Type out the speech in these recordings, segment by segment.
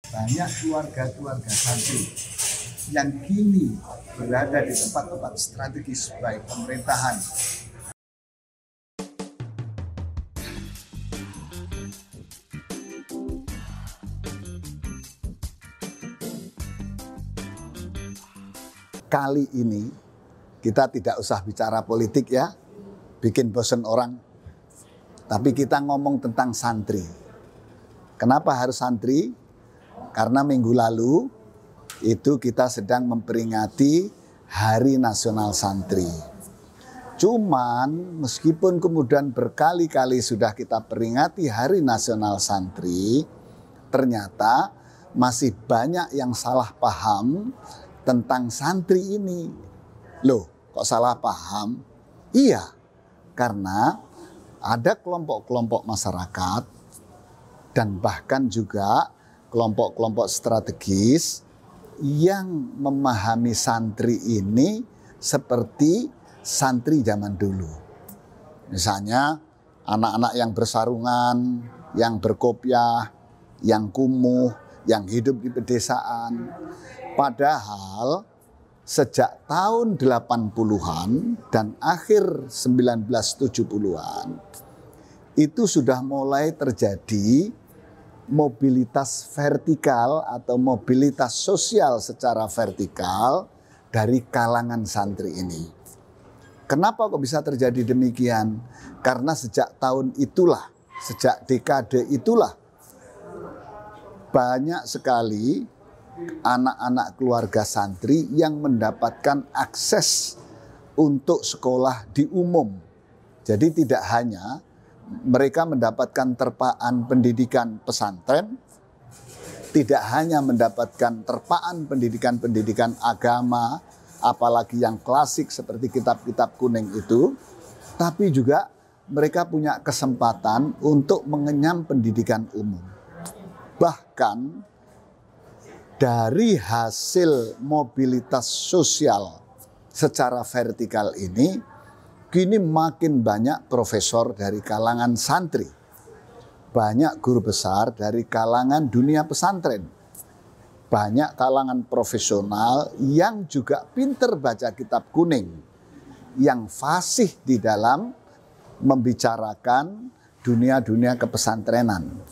banyak keluarga-keluarga santri yang kini berada di tempat-tempat strategis baik pemerintahan. Kali ini kita tidak usah bicara politik ya, bikin bosen orang. Tapi kita ngomong tentang santri. Kenapa harus santri? Karena minggu lalu itu kita sedang memperingati Hari Nasional Santri. Cuman meskipun kemudian berkali-kali sudah kita peringati Hari Nasional Santri, ternyata masih banyak yang salah paham tentang santri ini. Loh, kok salah paham? Iya, karena ada kelompok-kelompok masyarakat dan bahkan juga kelompok-kelompok strategis yang memahami santri ini seperti santri zaman dulu. Misalnya anak-anak yang bersarungan, yang berkopiah, yang kumuh, yang hidup di pedesaan. Padahal sejak tahun 80-an dan akhir 1970-an itu sudah mulai terjadi mobilitas vertikal atau mobilitas sosial secara vertikal dari kalangan santri ini. Kenapa kok bisa terjadi demikian? Karena sejak tahun itulah, sejak dekade itulah banyak sekali anak-anak keluarga santri yang mendapatkan akses untuk sekolah di umum. Jadi tidak hanya mereka mendapatkan terpaan pendidikan pesantren, tidak hanya mendapatkan terpaan pendidikan-pendidikan agama, apalagi yang klasik seperti kitab-kitab kuning itu, tapi juga mereka punya kesempatan untuk mengenyam pendidikan umum. Bahkan dari hasil mobilitas sosial secara vertikal ini, kini makin banyak profesor dari kalangan santri, banyak guru besar dari kalangan dunia pesantren, banyak kalangan profesional yang juga pinter baca kitab kuning, yang fasih di dalam membicarakan dunia-dunia kepesantrenan.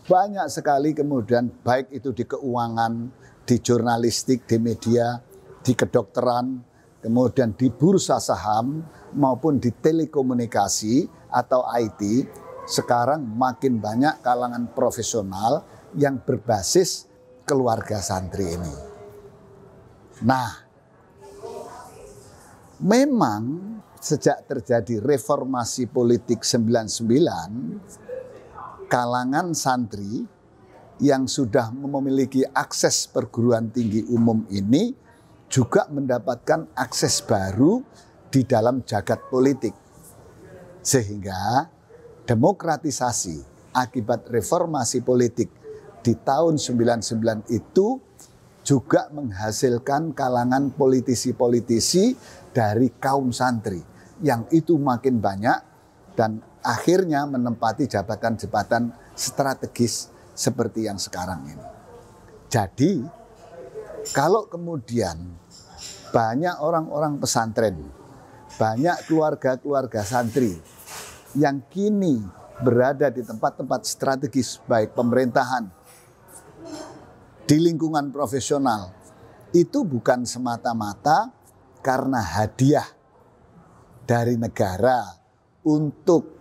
Banyak sekali kemudian baik itu di keuangan, di jurnalistik, di media, di kedokteran, kemudian di bursa saham maupun di telekomunikasi atau IT, sekarang makin banyak kalangan profesional yang berbasis keluarga santri ini. Nah, memang sejak terjadi reformasi politik 99, kalangan santri yang sudah memiliki akses perguruan tinggi umum ini juga mendapatkan akses baru di dalam jagat politik. Sehingga demokratisasi akibat reformasi politik di tahun 99 itu juga menghasilkan kalangan politisi-politisi dari kaum santri yang itu makin banyak dan akhirnya menempati jabatan-jabatan strategis seperti yang sekarang ini. Jadi, kalau kemudian banyak orang-orang pesantren, banyak keluarga-keluarga santri yang kini berada di tempat-tempat strategis baik pemerintahan, di lingkungan profesional, itu bukan semata-mata karena hadiah dari negara untuk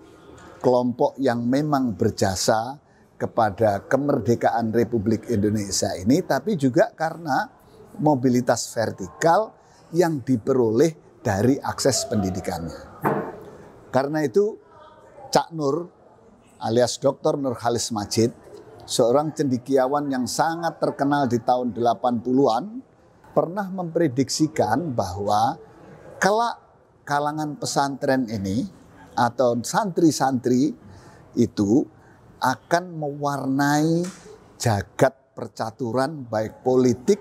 kelompok yang memang berjasa kepada kemerdekaan Republik Indonesia ini, tapi juga karena mobilitas vertikal yang diperoleh dari akses pendidikannya. Karena itu Cak Nur alias Dr. Nurhalis Majid, seorang cendekiawan yang sangat terkenal di tahun 80-an, pernah memprediksikan bahwa kelak kalangan pesantren ini atau santri-santri itu akan mewarnai jagat percaturan baik politik,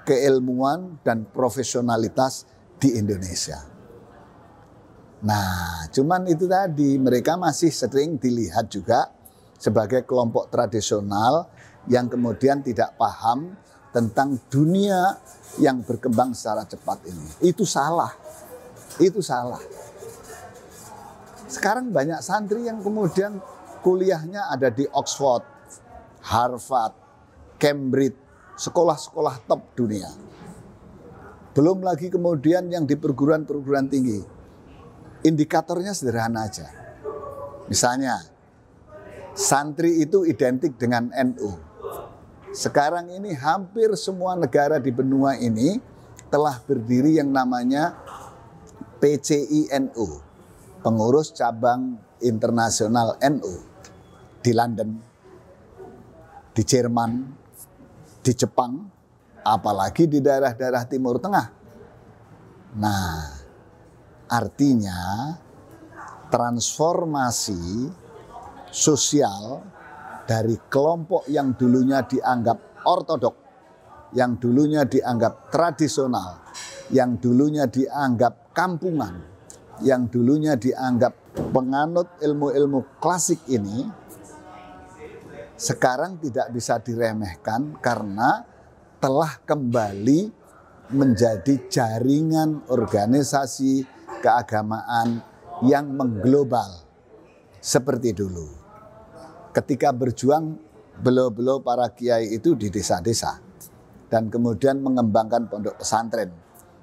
keilmuan, dan profesionalitas di Indonesia. Nah, cuman itu tadi, mereka masih sering dilihat juga sebagai kelompok tradisional yang kemudian tidak paham tentang dunia yang berkembang secara cepat ini. Itu salah. Itu salah. Sekarang banyak santri yang kemudian kuliahnya ada di Oxford, Harvard, Cambridge, sekolah-sekolah top dunia. Belum lagi kemudian yang di perguruan-perguruan tinggi. Indikatornya sederhana aja. Misalnya, santri itu identik dengan NU. Sekarang ini hampir semua negara di benua ini telah berdiri yang namanya PCINU, Pengurus Cabang Internasional NU, di London, di Jerman, di Jepang, apalagi di daerah-daerah Timur Tengah. Nah, artinya transformasi sosial dari kelompok yang dulunya dianggap ortodok, yang dulunya dianggap tradisional, yang dulunya dianggap kampungan, yang dulunya dianggap penganut ilmu-ilmu klasik ini, sekarang tidak bisa diremehkan karena telah kembali menjadi jaringan organisasi keagamaan yang mengglobal seperti dulu. Ketika berjuang, beliau-beliau para kiai itu di desa-desa dan kemudian mengembangkan pondok pesantren.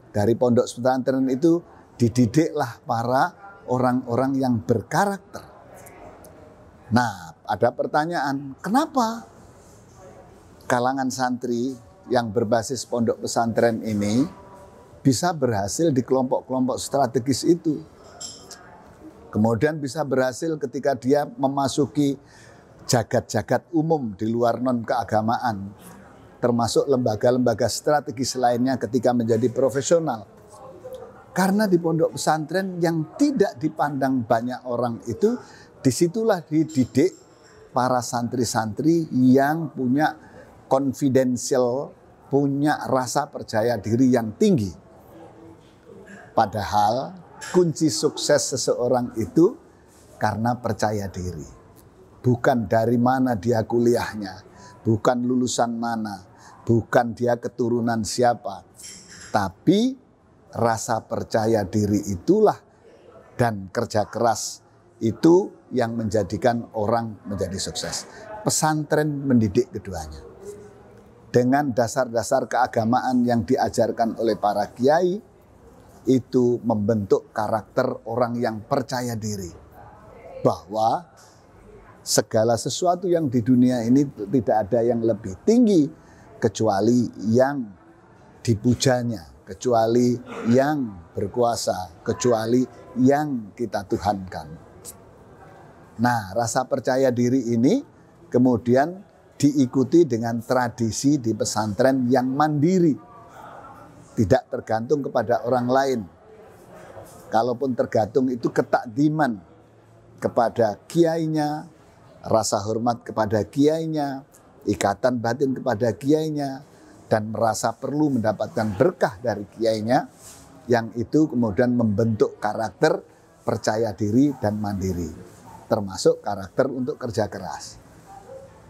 Dari pondok pesantren itu dididiklah para orang-orang yang berkarakter. Nah, ada pertanyaan, kenapa kalangan santri yang berbasis pondok pesantren ini bisa berhasil di kelompok-kelompok strategis itu? Kemudian bisa berhasil ketika dia memasuki jagat-jagat umum di luar non-keagamaan, termasuk lembaga-lembaga strategis lainnya ketika menjadi profesional. Karena di pondok pesantren yang tidak dipandang banyak orang itu, disitulah dididik para santri-santri yang punya confidential, punya rasa percaya diri yang tinggi. Padahal kunci sukses seseorang itu karena percaya diri. Bukan dari mana dia kuliahnya, bukan lulusan mana, bukan dia keturunan siapa. Tapi rasa percaya diri itulah dan kerja keras itu yang menjadikan orang menjadi sukses. Pesantren mendidik keduanya. Dengan dasar-dasar keagamaan yang diajarkan oleh para kiai, itu membentuk karakter orang yang percaya diri. Bahwa segala sesuatu yang di dunia ini tidak ada yang lebih tinggi kecuali yang dipujanya, kecuali yang berkuasa, kecuali yang kita tuhankan. Nah, rasa percaya diri ini kemudian diikuti dengan tradisi di pesantren yang mandiri, tidak tergantung kepada orang lain. Kalaupun tergantung itu ketakdiman kepada kiainya, rasa hormat kepada kiainya, ikatan batin kepada kiainya, dan merasa perlu mendapatkan berkah dari kiainya, yang itu kemudian membentuk karakter percaya diri dan mandiri, termasuk karakter untuk kerja keras.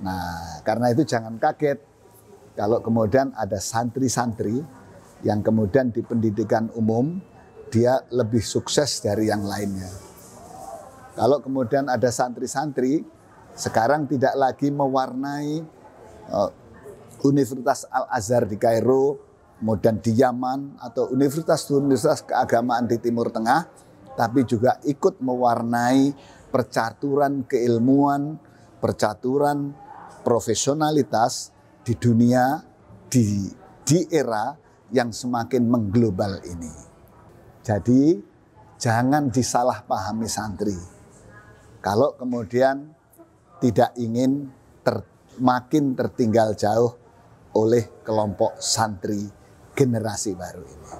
Nah, karena itu jangan kaget kalau kemudian ada santri-santri yang kemudian di pendidikan umum dia lebih sukses dari yang lainnya. Kalau kemudian ada santri-santri sekarang tidak lagi mewarnai Universitas Al-Azhar di Kairo, kemudian di Yaman, atau universitas-universitas keagamaan di Timur Tengah, tapi juga ikut mewarnai percaturan keilmuan, percaturan profesionalitas di dunia, di era yang semakin mengglobal ini. Jadi jangan disalahpahami santri. Kalau kemudian tidak ingin makin tertinggal jauh oleh kelompok santri generasi baru ini.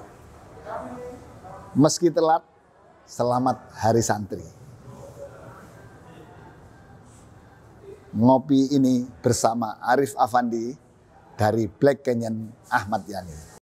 Meski telat, selamat Hari Santri. Ngopi ini bersama Arif Afandi dari Black Canyon Ahmad Yani.